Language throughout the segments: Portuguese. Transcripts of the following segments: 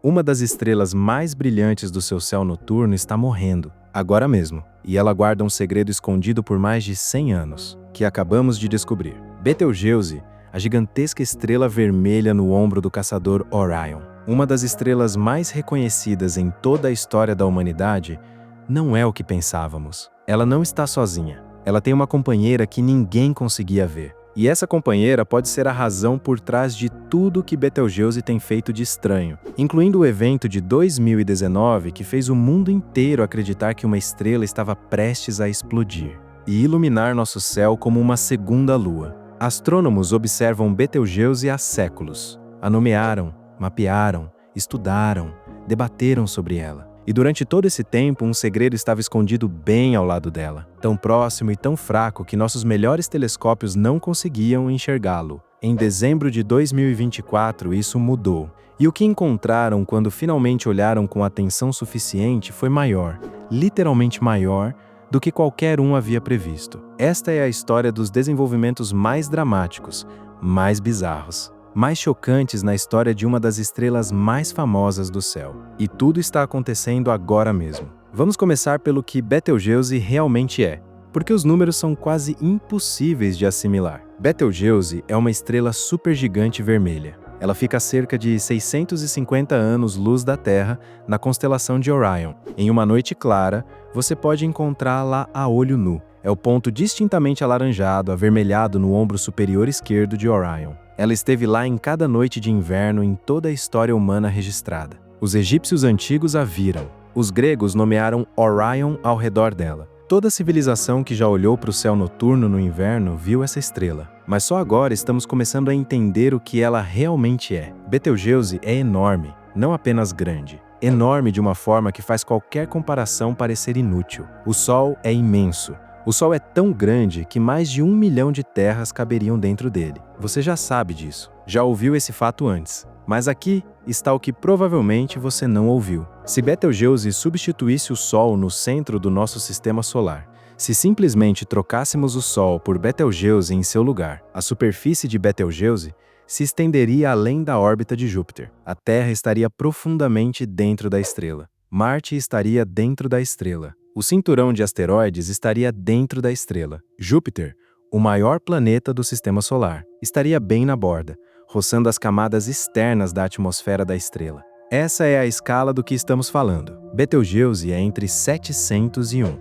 Uma das estrelas mais brilhantes do seu céu noturno está morrendo, agora mesmo, e ela guarda um segredo escondido por mais de 100 anos, que acabamos de descobrir. Betelgeuse, a gigantesca estrela vermelha no ombro do caçador Orion. Uma das estrelas mais reconhecidas em toda a história da humanidade, não é o que pensávamos. Ela não está sozinha. Ela tem uma companheira que ninguém conseguia ver. E essa companheira pode ser a razão por trás de tudo que Betelgeuse tem feito de estranho, incluindo o evento de 2019 que fez o mundo inteiro acreditar que uma estrela estava prestes a explodir e iluminar nosso céu como uma segunda lua. Astrônomos observam Betelgeuse há séculos. A nomearam, mapearam, estudaram, debateram sobre ela. E durante todo esse tempo, um segredo estava escondido bem ao lado dela, tão próximo e tão fraco que nossos melhores telescópios não conseguiam enxergá-lo. Em dezembro de 2024, isso mudou. E o que encontraram quando finalmente olharam com atenção suficiente foi maior, literalmente maior, do que qualquer um havia previsto. Esta é a história dos desenvolvimentos mais dramáticos, mais bizarros, mais chocantes na história de uma das estrelas mais famosas do céu. E tudo está acontecendo agora mesmo. Vamos começar pelo que Betelgeuse realmente é, porque os números são quase impossíveis de assimilar. Betelgeuse é uma estrela supergigante vermelha. Ela fica a cerca de 650 anos-luz da Terra, na constelação de Orion. Em uma noite clara, você pode encontrá-la a olho nu. É o ponto distintamente alaranjado, avermelhado no ombro superior esquerdo de Orion. Ela esteve lá em cada noite de inverno em toda a história humana registrada. Os egípcios antigos a viram. Os gregos nomearam Orion ao redor dela. Toda civilização que já olhou para o céu noturno no inverno viu essa estrela. Mas só agora estamos começando a entender o que ela realmente é. Betelgeuse é enorme, não apenas grande. Enorme de uma forma que faz qualquer comparação parecer inútil. O Sol é imenso. O Sol é tão grande que mais de 1 milhão de terras caberiam dentro dele. Você já sabe disso. Já ouviu esse fato antes. Mas aqui está o que provavelmente você não ouviu. Se Betelgeuse substituísse o Sol no centro do nosso sistema solar, se simplesmente trocássemos o Sol por Betelgeuse em seu lugar, a superfície de Betelgeuse se estenderia além da órbita de Júpiter. A Terra estaria profundamente dentro da estrela. Marte estaria dentro da estrela. O cinturão de asteroides estaria dentro da estrela. Júpiter, o maior planeta do sistema solar, estaria bem na borda, roçando as camadas externas da atmosfera da estrela. Essa é a escala do que estamos falando. Betelgeuse é entre 701,000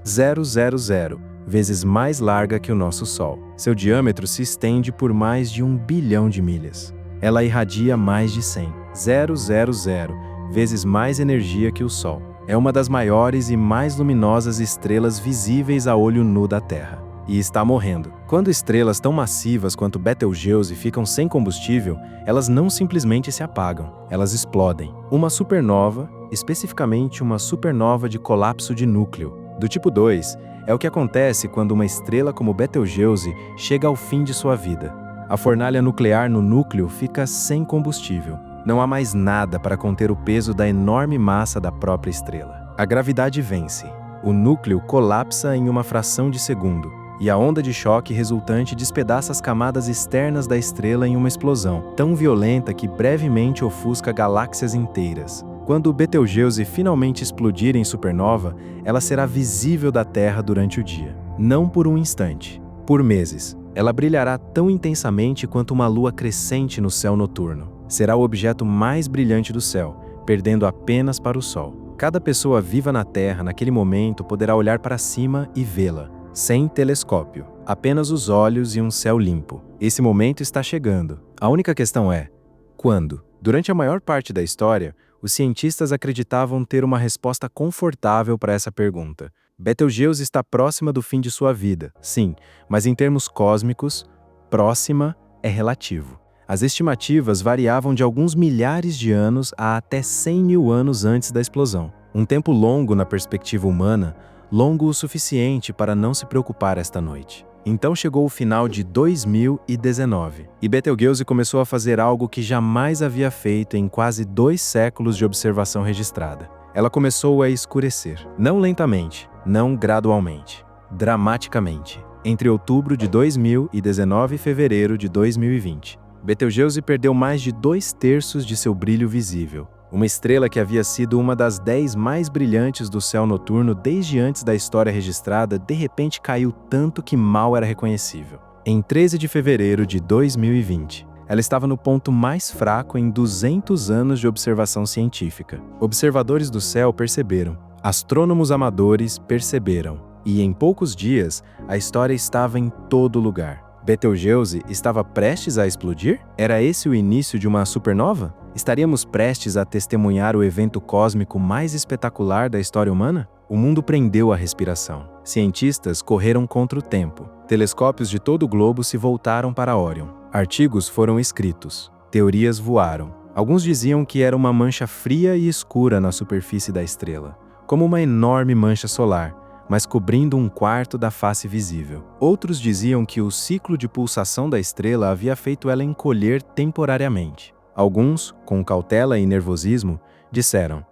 vezes mais larga que o nosso Sol. Seu diâmetro se estende por mais de 1 bilhão de milhas. Ela irradia mais de 100,000 vezes mais energia que o Sol. É uma das maiores e mais luminosas estrelas visíveis a olho nu da Terra. E está morrendo. Quando estrelas tão massivas quanto Betelgeuse ficam sem combustível, elas não simplesmente se apagam, elas explodem. Uma supernova, especificamente uma supernova de colapso de núcleo, do tipo 2, é o que acontece quando uma estrela como Betelgeuse chega ao fim de sua vida. A fornalha nuclear no núcleo fica sem combustível. Não há mais nada para conter o peso da enorme massa da própria estrela. A gravidade vence. O núcleo colapsa em uma fração de segundo, e a onda de choque resultante despedaça as camadas externas da estrela em uma explosão, tão violenta que brevemente ofusca galáxias inteiras. Quando o Betelgeuse finalmente explodir em supernova, ela será visível da Terra durante o dia. Não por um instante, por meses. Ela brilhará tão intensamente quanto uma lua crescente no céu noturno. Será o objeto mais brilhante do céu, perdendo apenas para o Sol. Cada pessoa viva na Terra, naquele momento, poderá olhar para cima e vê-la, sem telescópio. Apenas os olhos e um céu limpo. Esse momento está chegando. A única questão é, quando? Durante a maior parte da história, os cientistas acreditavam ter uma resposta confortável para essa pergunta. Betelgeuse está próxima do fim de sua vida, sim, mas em termos cósmicos, próxima é relativo. As estimativas variavam de alguns milhares de anos a até 100 mil anos antes da explosão. Um tempo longo na perspectiva humana, longo o suficiente para não se preocupar esta noite. Então chegou o final de 2019, e Betelgeuse começou a fazer algo que jamais havia feito em quase 2 séculos de observação registrada. Ela começou a escurecer. Não lentamente, não gradualmente, dramaticamente. Entre outubro de 2019 e fevereiro de 2020. Betelgeuse perdeu mais de 2/3 de seu brilho visível. Uma estrela que havia sido uma das 10 mais brilhantes do céu noturno desde antes da história registrada, de repente caiu tanto que mal era reconhecível. Em 13 de fevereiro de 2020, ela estava no ponto mais fraco em 200 anos de observação científica. Observadores do céu perceberam, astrônomos amadores perceberam, e em poucos dias a história estava em todo lugar. Betelgeuse estava prestes a explodir? Era esse o início de uma supernova? Estaríamos prestes a testemunhar o evento cósmico mais espetacular da história humana? O mundo prendeu a respiração. Cientistas correram contra o tempo. Telescópios de todo o globo se voltaram para Órion. Artigos foram escritos. Teorias voaram. Alguns diziam que era uma mancha fria e escura na superfície da estrela, como uma enorme mancha solar, mas cobrindo um quarto da face visível. Outros diziam que o ciclo de pulsação da estrela havia feito ela encolher temporariamente. Alguns, com cautela e nervosismo, disseram: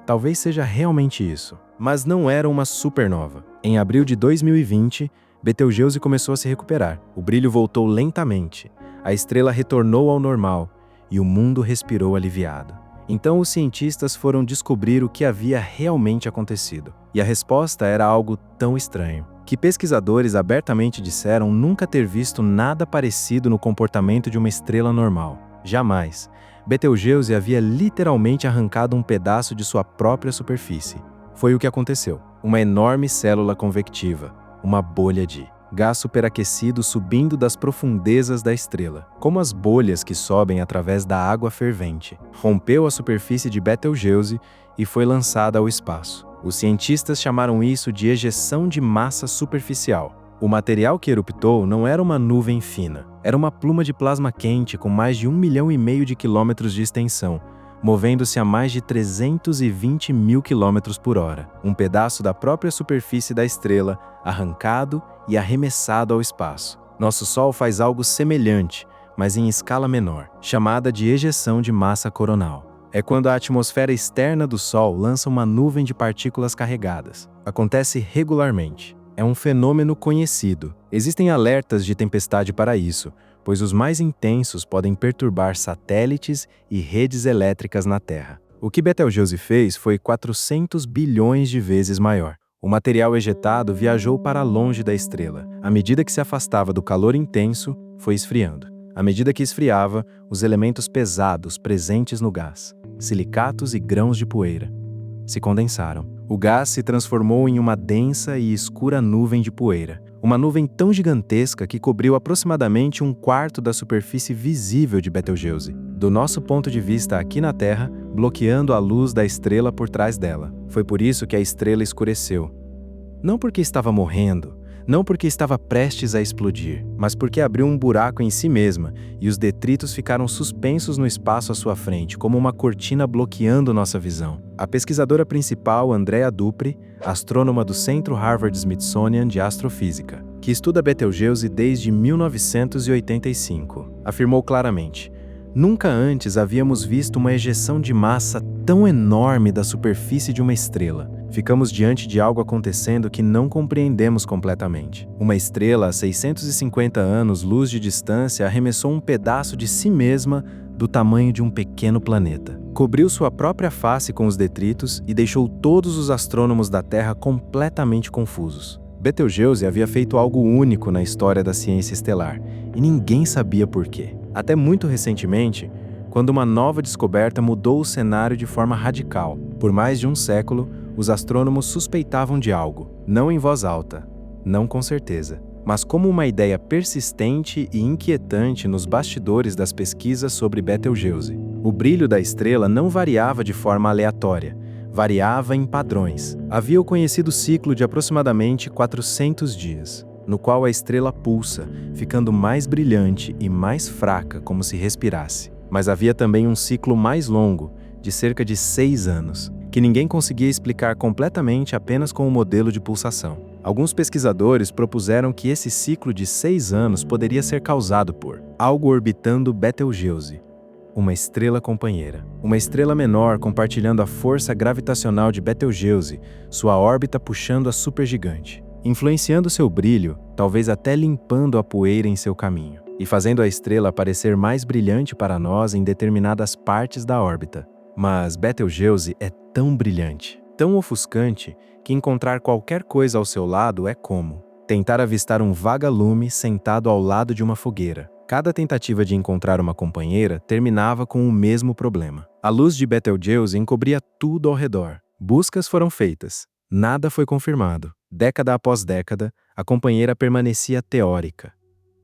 talvez seja realmente isso. Mas não era uma supernova. Em abril de 2020, Betelgeuse começou a se recuperar. O brilho voltou lentamente, a estrela retornou ao normal e o mundo respirou aliviado. Então os cientistas foram descobrir o que havia realmente acontecido. E a resposta era algo tão estranho, que pesquisadores abertamente disseram nunca ter visto nada parecido no comportamento de uma estrela normal. Jamais. Betelgeuse havia literalmente arrancado um pedaço de sua própria superfície. Foi o que aconteceu. Uma enorme célula convectiva, uma bolha de gás superaquecido subindo das profundezas da estrela, como as bolhas que sobem através da água fervente, rompeu a superfície de Betelgeuse e foi lançada ao espaço. Os cientistas chamaram isso de ejeção de massa superficial. O material que eruptou não era uma nuvem fina, era uma pluma de plasma quente com mais de 1,5 milhão de quilômetros de extensão, movendo-se a mais de 320 mil quilômetros por hora. Um pedaço da própria superfície da estrela, arrancado e arremessado ao espaço. Nosso Sol faz algo semelhante, mas em escala menor, chamada de ejeção de massa coronal. É quando a atmosfera externa do Sol lança uma nuvem de partículas carregadas. Acontece regularmente. É um fenômeno conhecido. Existem alertas de tempestade para isso, pois os mais intensos podem perturbar satélites e redes elétricas na Terra. O que Betelgeuse fez foi 400 bilhões de vezes maior. O material ejetado viajou para longe da estrela. À medida que se afastava do calor intenso, foi esfriando. À medida que esfriava, os elementos pesados presentes no gás, silicatos e grãos de poeira, se condensaram. O gás se transformou em uma densa e escura nuvem de poeira. Uma nuvem tão gigantesca que cobriu aproximadamente um quarto da superfície visível de Betelgeuse, do nosso ponto de vista aqui na Terra, bloqueando a luz da estrela por trás dela. Foi por isso que a estrela escureceu. Não porque estava morrendo, não porque estava prestes a explodir, mas porque abriu um buraco em si mesma e os detritos ficaram suspensos no espaço à sua frente, como uma cortina bloqueando nossa visão. A pesquisadora principal, Andrea Dupri, astrônoma do Centro Harvard-Smithsonian de Astrofísica, que estuda Betelgeuse desde 1985, afirmou claramente: nunca antes havíamos visto uma ejeção de massa tão enorme da superfície de uma estrela. Ficamos diante de algo acontecendo que não compreendemos completamente. Uma estrela a 650 anos-luz de distância arremessou um pedaço de si mesma do tamanho de um pequeno planeta. Cobriu sua própria face com os detritos e deixou todos os astrônomos da Terra completamente confusos. Betelgeuse havia feito algo único na história da ciência estelar, e ninguém sabia por quê. Até muito recentemente, quando uma nova descoberta mudou o cenário de forma radical. Por mais de um século, os astrônomos suspeitavam de algo, não em voz alta, não com certeza, mas como uma ideia persistente e inquietante nos bastidores das pesquisas sobre Betelgeuse. O brilho da estrela não variava de forma aleatória, variava em padrões. Havia o conhecido ciclo de aproximadamente 400 dias, no qual a estrela pulsa, ficando mais brilhante e mais fraca como se respirasse. Mas havia também um ciclo mais longo, de cerca de 6 anos, que ninguém conseguia explicar completamente apenas com o modelo de pulsação. Alguns pesquisadores propuseram que esse ciclo de 6 anos poderia ser causado por algo orbitando Betelgeuse, uma estrela companheira. Uma estrela menor compartilhando a força gravitacional de Betelgeuse, sua órbita puxando a supergigante, influenciando seu brilho, talvez até limpando a poeira em seu caminho, e fazendo a estrela parecer mais brilhante para nós em determinadas partes da órbita. Mas Betelgeuse é tão brilhante, tão ofuscante, que encontrar qualquer coisa ao seu lado é como tentar avistar um vagalume sentado ao lado de uma fogueira. Cada tentativa de encontrar uma companheira terminava com o mesmo problema. A luz de Betelgeuse encobria tudo ao redor. Buscas foram feitas. Nada foi confirmado. Década após década, a companheira permanecia teórica.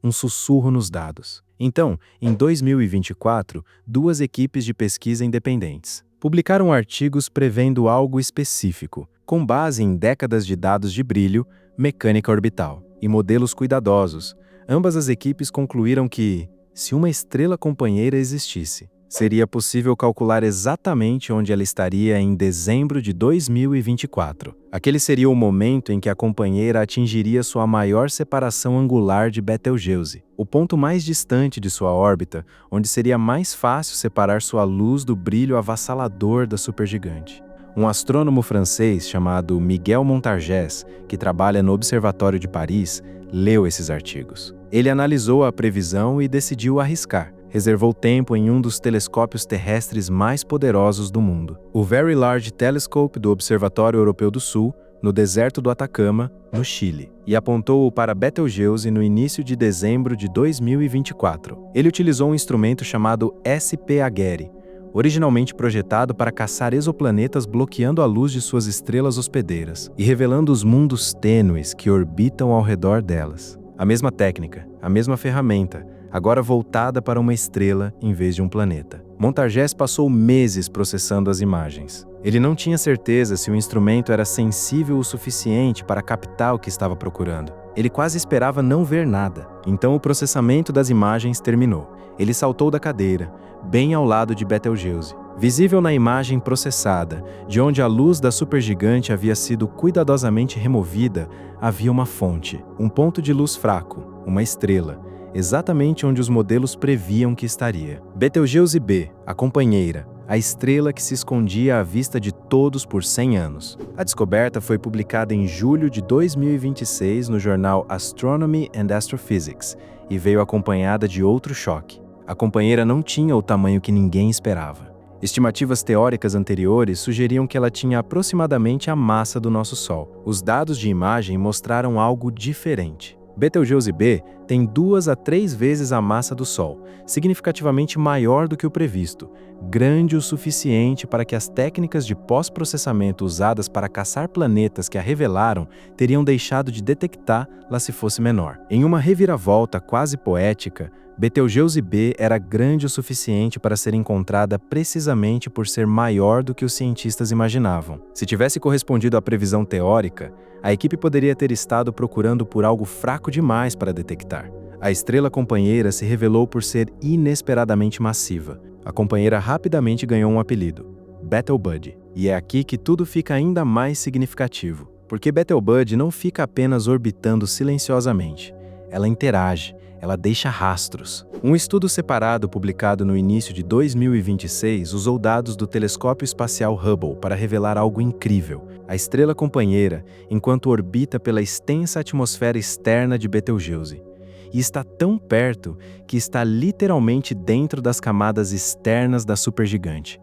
Um sussurro nos dados. Então, em 2024, duas equipes de pesquisa independentes publicaram artigos prevendo algo específico, com base em décadas de dados de brilho, mecânica orbital e modelos cuidadosos. Ambas as equipes concluíram que, se uma estrela companheira existisse, seria possível calcular exatamente onde ela estaria em dezembro de 2024. Aquele seria o momento em que a companheira atingiria sua maior separação angular de Betelgeuse, o ponto mais distante de sua órbita, onde seria mais fácil separar sua luz do brilho avassalador da supergigante. Um astrônomo francês chamado Miguel Montargès, que trabalha no Observatório de Paris, leu esses artigos. Ele analisou a previsão e decidiu arriscar. Reservou tempo em um dos telescópios terrestres mais poderosos do mundo, o Very Large Telescope do Observatório Europeu do Sul, no deserto do Atacama, no Chile, e apontou-o para Betelgeuse no início de dezembro de 2024. Ele utilizou um instrumento chamado SP-Ageri, originalmente projetado para caçar exoplanetas bloqueando a luz de suas estrelas hospedeiras e revelando os mundos tênues que orbitam ao redor delas. A mesma técnica, a mesma ferramenta, agora voltada para uma estrela em vez de um planeta. Montargès passou meses processando as imagens. Ele não tinha certeza se o instrumento era sensível o suficiente para captar o que estava procurando. Ele quase esperava não ver nada. Então o processamento das imagens terminou. Ele saltou da cadeira, bem ao lado de Betelgeuse. Visível na imagem processada, de onde a luz da supergigante havia sido cuidadosamente removida, havia uma fonte, um ponto de luz fraco, uma estrela, exatamente onde os modelos previam que estaria. Betelgeuse B, a companheira, a estrela que se escondia à vista de todos por 100 anos. A descoberta foi publicada em julho de 2026 no jornal Astronomy and Astrophysics e veio acompanhada de outro choque. A companheira não tinha o tamanho que ninguém esperava. Estimativas teóricas anteriores sugeriam que ela tinha aproximadamente a massa do nosso Sol. Os dados de imagem mostraram algo diferente. Betelgeuse B tem 2 a 3 vezes a massa do Sol, significativamente maior do que o previsto, grande o suficiente para que as técnicas de pós-processamento usadas para caçar planetas que a revelaram teriam deixado de detectá-la se fosse menor. Em uma reviravolta quase poética, Betelgeuse B era grande o suficiente para ser encontrada precisamente por ser maior do que os cientistas imaginavam. Se tivesse correspondido à previsão teórica, a equipe poderia ter estado procurando por algo fraco demais para detectar. A estrela companheira se revelou por ser inesperadamente massiva. A companheira rapidamente ganhou um apelido, Betelbud. E é aqui que tudo fica ainda mais significativo, porque Betelbud não fica apenas orbitando silenciosamente. Ela interage. Ela deixa rastros. Um estudo separado publicado no início de 2026 usou dados do telescópio espacial Hubble para revelar algo incrível. A estrela companheira, enquanto orbita pela extensa atmosfera externa de Betelgeuse. E está tão perto que está literalmente dentro das camadas externas da supergigante.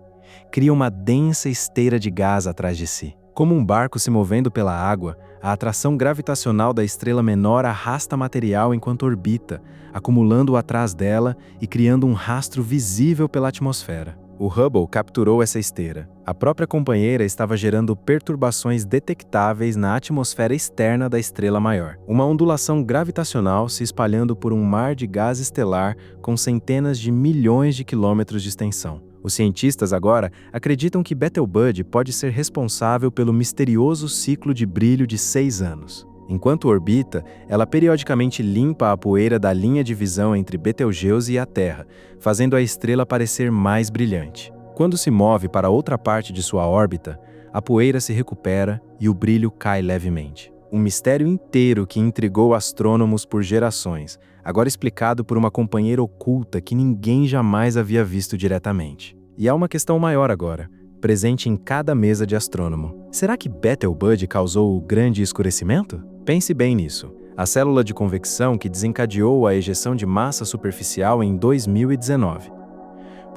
Cria uma densa esteira de gás atrás de si. Como um barco se movendo pela água, a atração gravitacional da estrela menor arrasta material enquanto orbita, acumulando-o atrás dela e criando um rastro visível pela atmosfera. O Hubble capturou essa esteira. A própria companheira estava gerando perturbações detectáveis na atmosfera externa da estrela maior. Uma ondulação gravitacional se espalhando por um mar de gás estelar com centenas de milhões de quilômetros de extensão. Os cientistas agora acreditam que Betelbud pode ser responsável pelo misterioso ciclo de brilho de 6 anos. Enquanto orbita, ela periodicamente limpa a poeira da linha de visão entre Betelgeuse e a Terra, fazendo a estrela parecer mais brilhante. Quando se move para outra parte de sua órbita, a poeira se recupera e o brilho cai levemente. Um mistério inteiro que intrigou astrônomos por gerações, agora explicado por uma companheira oculta que ninguém jamais havia visto diretamente. E há uma questão maior agora, presente em cada mesa de astrônomo. Será que Betelbud causou o grande escurecimento? Pense bem nisso. A célula de convecção que desencadeou a ejeção de massa superficial em 2019.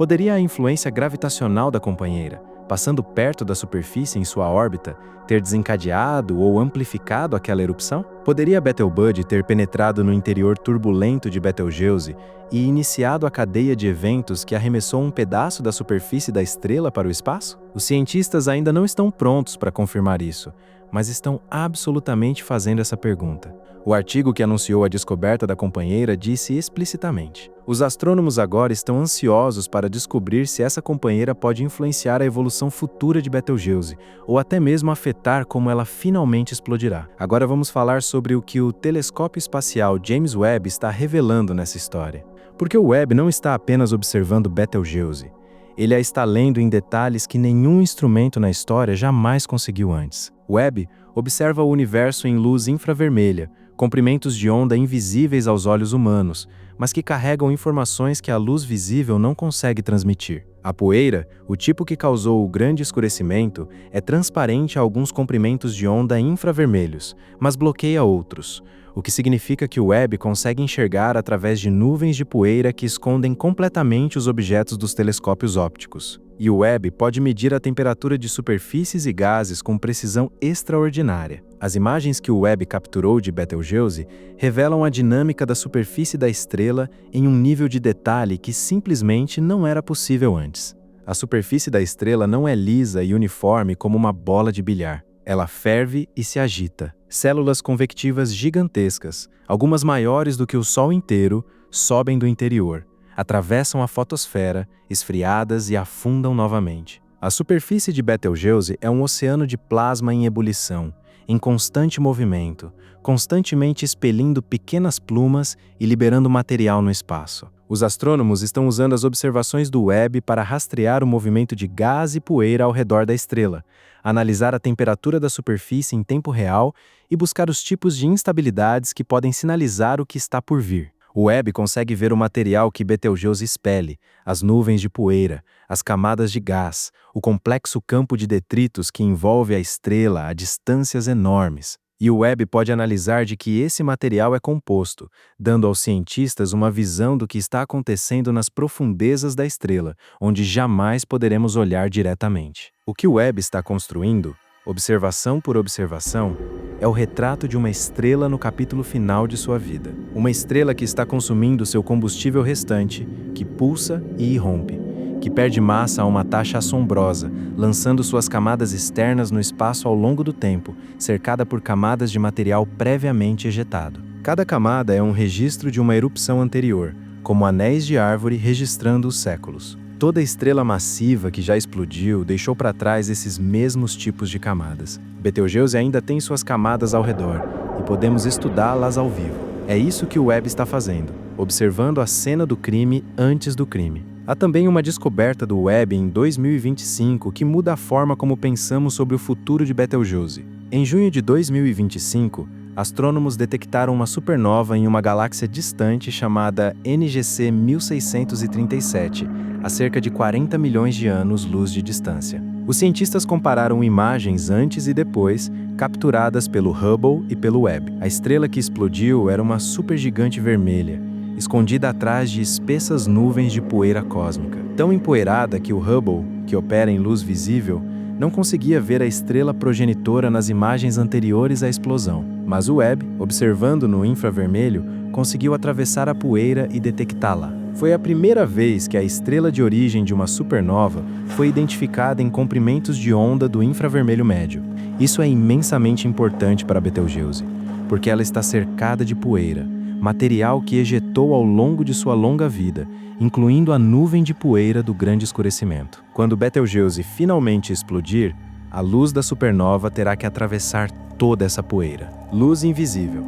Poderia a influência gravitacional da companheira, passando perto da superfície em sua órbita, ter desencadeado ou amplificado aquela erupção? Poderia Betelgeuse ter penetrado no interior turbulento de Betelgeuse e iniciado a cadeia de eventos que arremessou um pedaço da superfície da estrela para o espaço? Os cientistas ainda não estão prontos para confirmar isso, mas estão absolutamente fazendo essa pergunta. O artigo que anunciou a descoberta da companheira disse explicitamente: os astrônomos agora estão ansiosos para descobrir se essa companheira pode influenciar a evolução futura de Betelgeuse, ou até mesmo afetar como ela finalmente explodirá. Agora vamos falar sobre o que o telescópio espacial James Webb está revelando nessa história. Porque o Webb não está apenas observando Betelgeuse, ele a está lendo em detalhes que nenhum instrumento na história jamais conseguiu antes. O Webb observa o universo em luz infravermelha, comprimentos de onda invisíveis aos olhos humanos, mas que carregam informações que a luz visível não consegue transmitir. A poeira, o tipo que causou o grande escurecimento, é transparente a alguns comprimentos de onda infravermelhos, mas bloqueia outros, o que significa que o Webb consegue enxergar através de nuvens de poeira que escondem completamente os objetos dos telescópios ópticos. E o Webb pode medir a temperatura de superfícies e gases com precisão extraordinária. As imagens que o Webb capturou de Betelgeuse revelam a dinâmica da superfície da estrela em um nível de detalhe que simplesmente não era possível antes. A superfície da estrela não é lisa e uniforme como uma bola de bilhar. Ela ferve e se agita. Células convectivas gigantescas, algumas maiores do que o Sol inteiro, sobem do interior, atravessam a fotosfera, esfriadas e afundam novamente. A superfície de Betelgeuse é um oceano de plasma em ebulição, em constante movimento, constantemente expelindo pequenas plumas e liberando material no espaço. Os astrônomos estão usando as observações do Webb para rastrear o movimento de gás e poeira ao redor da estrela, analisar a temperatura da superfície em tempo real e buscar os tipos de instabilidades que podem sinalizar o que está por vir. O Webb consegue ver o material que Betelgeuse expele, as nuvens de poeira, as camadas de gás, o complexo campo de detritos que envolve a estrela a distâncias enormes. E o Webb pode analisar de que esse material é composto, dando aos cientistas uma visão do que está acontecendo nas profundezas da estrela, onde jamais poderemos olhar diretamente. O que o Webb está construindo, observação por observação, é o retrato de uma estrela no capítulo final de sua vida. Uma estrela que está consumindo seu combustível restante, que pulsa e irrompe, que perde massa a uma taxa assombrosa, lançando suas camadas externas no espaço ao longo do tempo, cercada por camadas de material previamente ejetado. Cada camada é um registro de uma erupção anterior, como anéis de árvore registrando os séculos. Toda estrela massiva que já explodiu deixou para trás esses mesmos tipos de camadas. Betelgeuse ainda tem suas camadas ao redor, e podemos estudá-las ao vivo. É isso que o Webb está fazendo, observando a cena do crime antes do crime. Há também uma descoberta do Webb em 2025 que muda a forma como pensamos sobre o futuro de Betelgeuse. Em junho de 2025, astrônomos detectaram uma supernova em uma galáxia distante chamada NGC 1637, a cerca de 40 milhões de anos-luz de distância. Os cientistas compararam imagens antes e depois, capturadas pelo Hubble e pelo Webb. A estrela que explodiu era uma supergigante vermelha, escondida atrás de espessas nuvens de poeira cósmica. Tão empoeirada que o Hubble, que opera em luz visível, não conseguia ver a estrela progenitora nas imagens anteriores à explosão. Mas o Webb, observando no infravermelho, conseguiu atravessar a poeira e detectá-la. Foi a primeira vez que a estrela de origem de uma supernova foi identificada em comprimentos de onda do infravermelho médio. Isso é imensamente importante para Betelgeuse, porque ela está cercada de poeira, material que ejetou ao longo de sua longa vida, incluindo a nuvem de poeira do grande escurecimento. Quando Betelgeuse finalmente explodir, a luz da supernova terá que atravessar toda essa poeira. Luz invisível.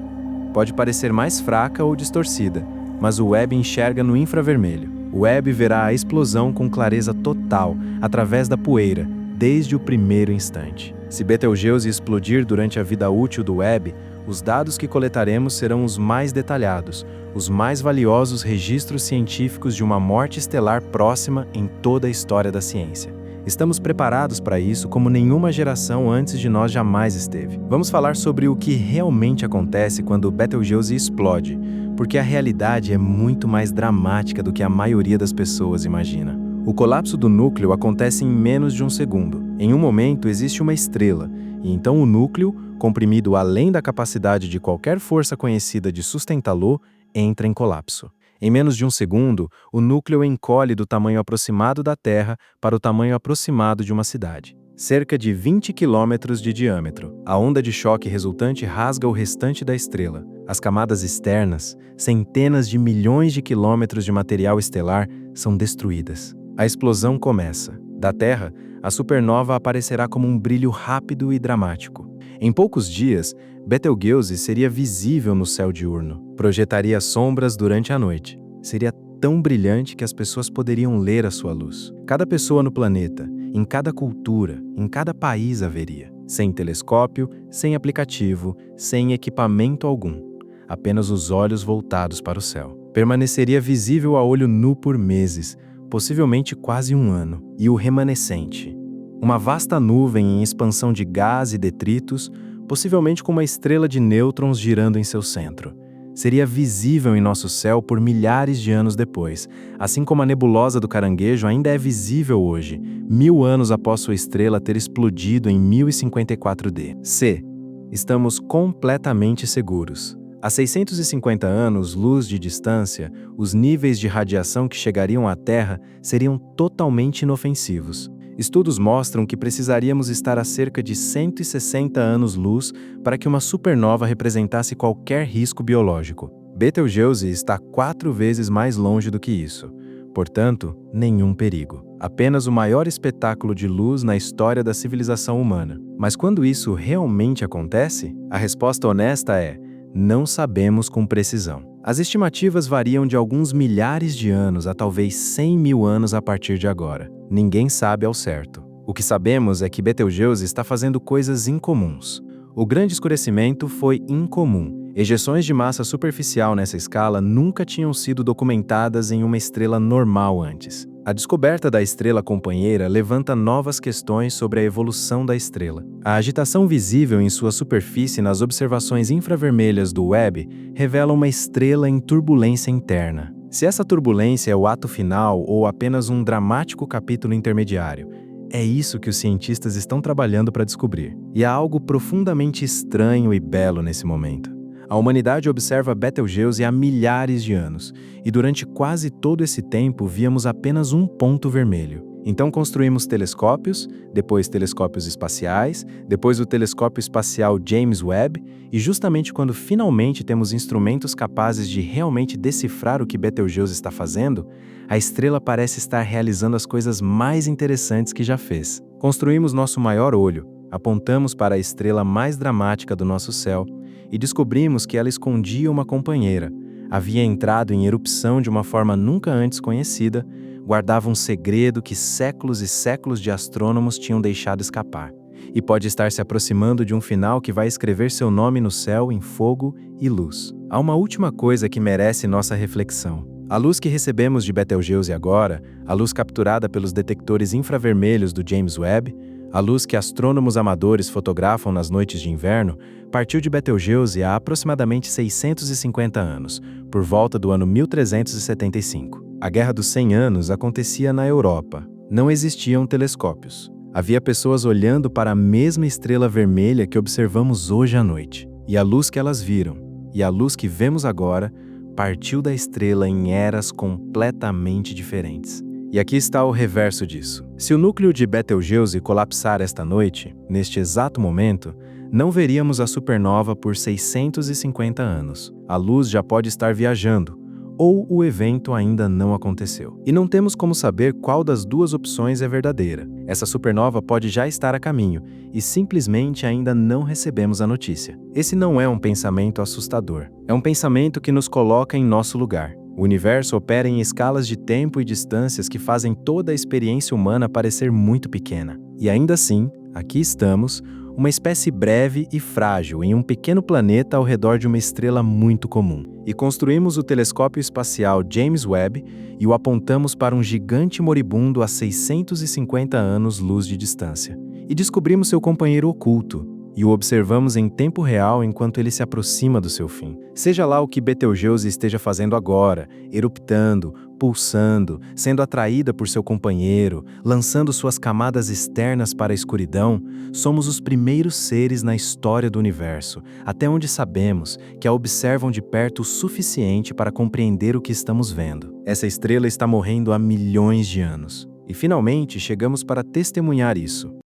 Pode parecer mais fraca ou distorcida, mas o Webb enxerga no infravermelho. O Webb verá a explosão com clareza total, através da poeira, desde o primeiro instante. Se Betelgeuse explodir durante a vida útil do Webb, os dados que coletaremos serão os mais detalhados, os mais valiosos registros científicos de uma morte estelar próxima em toda a história da ciência. Estamos preparados para isso como nenhuma geração antes de nós jamais esteve. Vamos falar sobre o que realmente acontece quando Betelgeuse explode, porque a realidade é muito mais dramática do que a maioria das pessoas imagina. O colapso do núcleo acontece em menos de um segundo. Em um momento existe uma estrela, e então o núcleo, comprimido além da capacidade de qualquer força conhecida de sustentá-lo, entra em colapso. Em menos de um segundo, o núcleo encolhe do tamanho aproximado da Terra para o tamanho aproximado de uma cidade. Cerca de 20 quilômetros de diâmetro. A onda de choque resultante rasga o restante da estrela. As camadas externas, centenas de milhões de quilômetros de material estelar, são destruídas. A explosão começa. Da Terra, a supernova aparecerá como um brilho rápido e dramático. Em poucos dias, Betelgeuse seria visível no céu diurno. Projetaria sombras durante a noite. Seria tão brilhante que as pessoas poderiam ler a sua luz. Cada pessoa no planeta, em cada cultura, em cada país haveria. Sem telescópio, sem aplicativo, sem equipamento algum. Apenas os olhos voltados para o céu. Permaneceria visível a olho nu por meses, possivelmente quase um ano. E o remanescente. Uma vasta nuvem em expansão de gás e detritos, possivelmente com uma estrela de nêutrons girando em seu centro. Seria visível em nosso céu por milhares de anos depois, assim como a nebulosa do Caranguejo ainda é visível hoje, 1000 anos após sua estrela ter explodido em 1054D. C. Estamos completamente seguros. A 650 anos-luz de distância, os níveis de radiação que chegariam à Terra seriam totalmente inofensivos. Estudos mostram que precisaríamos estar a cerca de 160 anos-luz para que uma supernova representasse qualquer risco biológico. Betelgeuse está 4 vezes mais longe do que isso. Portanto, nenhum perigo. Apenas o maior espetáculo de luz na história da civilização humana. Mas quando isso realmente acontece, a resposta honesta é: não sabemos com precisão. As estimativas variam de alguns milhares de anos a talvez 100 mil anos a partir de agora. Ninguém sabe ao certo. O que sabemos é que Betelgeuse está fazendo coisas incomuns. O grande escurecimento foi incomum. Ejeções de massa superficial nessa escala nunca tinham sido documentadas em uma estrela normal antes. A descoberta da estrela companheira levanta novas questões sobre a evolução da estrela. A agitação visível em sua superfície nas observações infravermelhas do Webb revela uma estrela em turbulência interna. Se essa turbulência é o ato final ou apenas um dramático capítulo intermediário, é isso que os cientistas estão trabalhando para descobrir. E há algo profundamente estranho e belo nesse momento. A humanidade observa Betelgeuse há milhares de anos, e durante quase todo esse tempo víamos apenas um ponto vermelho. Então construímos telescópios, depois telescópios espaciais, depois o telescópio espacial James Webb, e justamente quando finalmente temos instrumentos capazes de realmente decifrar o que Betelgeuse está fazendo, a estrela parece estar realizando as coisas mais interessantes que já fez. Construímos nosso maior olho, apontamos para a estrela mais dramática do nosso céu, e descobrimos que ela escondia uma companheira, havia entrado em erupção de uma forma nunca antes conhecida, guardava um segredo que séculos e séculos de astrônomos tinham deixado escapar, e pode estar se aproximando de um final que vai escrever seu nome no céu em fogo e luz. Há uma última coisa que merece nossa reflexão. A luz que recebemos de Betelgeuse agora, a luz capturada pelos detectores infravermelhos do James Webb, a luz que astrônomos amadores fotografam nas noites de inverno, partiu de Betelgeuse há aproximadamente 650 anos, por volta do ano 1375. A Guerra dos 100 Anos acontecia na Europa. Não existiam telescópios. Havia pessoas olhando para a mesma estrela vermelha que observamos hoje à noite. E a luz que elas viram, e a luz que vemos agora, partiu da estrela em eras completamente diferentes. E aqui está o reverso disso. Se o núcleo de Betelgeuse colapsar esta noite, neste exato momento, não veríamos a supernova por 650 anos. A luz já pode estar viajando, ou o evento ainda não aconteceu. E não temos como saber qual das duas opções é verdadeira. Essa supernova pode já estar a caminho, e simplesmente ainda não recebemos a notícia. Esse não é um pensamento assustador. É um pensamento que nos coloca em nosso lugar. O universo opera em escalas de tempo e distâncias que fazem toda a experiência humana parecer muito pequena. E ainda assim, aqui estamos, uma espécie breve e frágil em um pequeno planeta ao redor de uma estrela muito comum. E construímos o telescópio espacial James Webb e o apontamos para um gigante moribundo a 650 anos-luz de distância. E descobrimos seu companheiro oculto, e o observamos em tempo real enquanto ele se aproxima do seu fim. Seja lá o que Betelgeuse esteja fazendo agora, eruptando, pulsando, sendo atraída por seu companheiro, lançando suas camadas externas para a escuridão, somos os primeiros seres na história do universo, até onde sabemos, que a observam de perto o suficiente para compreender o que estamos vendo. Essa estrela está morrendo há milhões de anos. E finalmente chegamos para testemunhar isso.